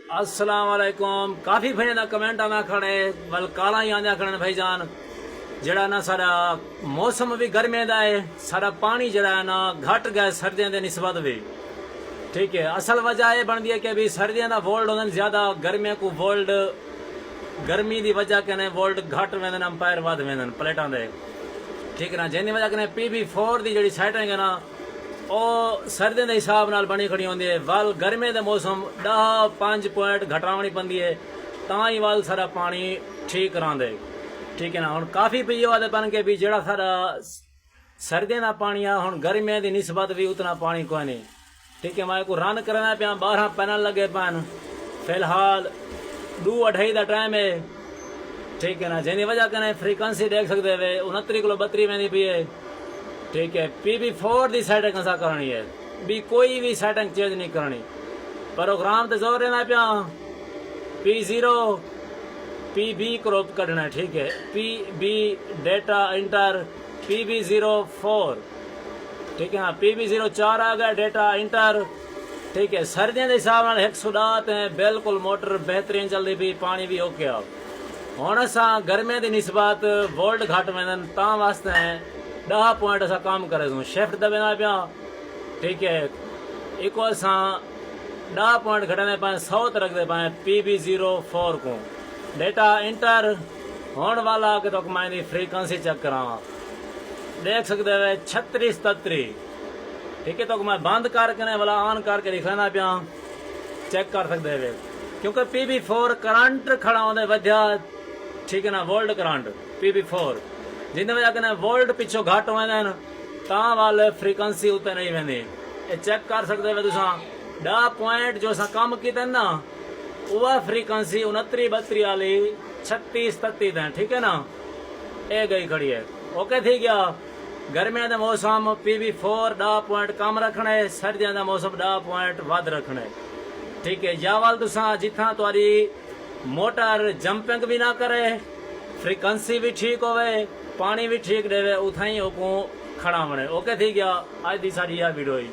अस्सलाम वालेकुम। काफ़ी भाई ना कमेंट आना खड़े वल काला ही आंदा खड़े भाईजान जड़ा ना सारा मौसम भी गर्मे दा है, सारा पानी जड़ा है ना घट गया सर्दियों के निस्बत भी। ठीक है, असल वजह यह बनती है कि अभी सर्दियों का वोल्ट होंगे ज्यादा, गर्मियों को वोल्ट गर्मी की वजह कने वोल्ट घट वेंदन, अंपायर वध वेंदन प्लेटां दे। ठीक है ना, जिंदी वजह कने PB4 की जी सेटिंग है ना ਉਹ ਸਰਦੀਆਂ ਦੇ ਹਿਸਾਬ ਨਾਲ ਬਣੀ ਖੜੀ ਹੁੰਦੀ ਹੈ। ਵੱਲ ਗਰਮੀ ਦੇ ਮੌਸਮ 10-5 ਪੁਆਇੰਟ ਘਟਾਉਣੀ ਪੈਂਦੀ ਹੈ ਤਾਂ ਹੀ ਵੱਲ ਸਾਰਾ ਪਾਣੀ ਠੀਕ ਕਰਾਉਂਦੇ। ਠੀਕ ਹੈ ਨਾ, ਹੁਣ ਕਾਫੀ ਪਈ ਵਾਦੇ ਬਣ ਕੇ ਵੀ ਜਿਹੜਾ ਸਾਡਾ ਸਰਦੀਆਂ ਦਾ ਪਾਣੀ ਆ ਹੁਣ ਗਰਮੀਆਂ ਦੀ ਨਿਸਬਤ ਵੀ ਉਤਨਾ ਪਾਣੀ ਕੋਈ ਨਹੀਂ। ਠੀਕ ਹੈ, ਮੈਂ ਕੋ ਰਨ ਕਰਨਾ ਪਿਆ 12 ਪੈਨਲ ਲੱਗੇ ਪੈਨ ਫਿਲਹਾਲ 2:30 ਦਾ ਟਾਈਮ ਹੈ। ठीक है ना, जिंदी वजह कने फ्रीक्वेंसी देख सकते वे 69 किलो 32 वेंदी पई है। ठीक है, PB4 की सेटिंग असा करनी है, भी कोई भी सेटिंग चेंज नहीं करनी। प्रोग्राम तो जोर रहना पिया P0 PB क्रॉप करना है। ठीक है, PB डेटा इंटर PB04। ठीक है हाँ, PB04 आ गया डेटा इंटर। ठीक है, सर्दियों के हिसाब नाल 110 है, बिल्कुल मोटर बेहतरीन चलती पई, पानी भी ओके आ। हुण असां गर्मियों की निस्बत वोल्ट घट वेंदन तां वास्ते 10 पॉइंट असां काम करे सूं, शिफ्ट दबाना पिया। ठीक है, इको असां 10 पॉइंट घटाने पाए 100 ते रखते पाए PB04 को डेटा इंटर होने वाला कि तो मैं फ्रीक्वेंसी चेक करावा देख सकते वे 36-33। ठीक है, तो मैं बंद करके वाला ऑन करके दिखाना पिया, चेक कर सकते वे क्योंकि PB4 करंट खड़ा होने वध्या। ठीक है ना, वोल्ट करंट PB4 जिंद वजह कने वोल्ट पिछो घट होंदे तां वाल फ्रीक्वेंसी उत्ते नहीं वेंदी। ये चेक कर सकते हो तुसां 10 पॉइंट जो असां कम कीते ना उहा फ्रीक्वेंसी 69-32 वाली 36-33 है। ठीक है ना, ये गई खड़ी है, ओके थी गया। गर्मियों का मौसम PB4 10 पॉइंट कम रखना है, सर्दियों का मौसम 10 पॉइंट वध रखना है। ठीक है, या वाल तुसां जिथा तुहारी मोटर जंपिंग भी ना करे, फ्रीक्वेंसी भी ठीक होवे, पानी भी ठीक देवे, उथा ही खड़ा बने। ओके थी गया, अज की साड़ी यह वीडियो ही।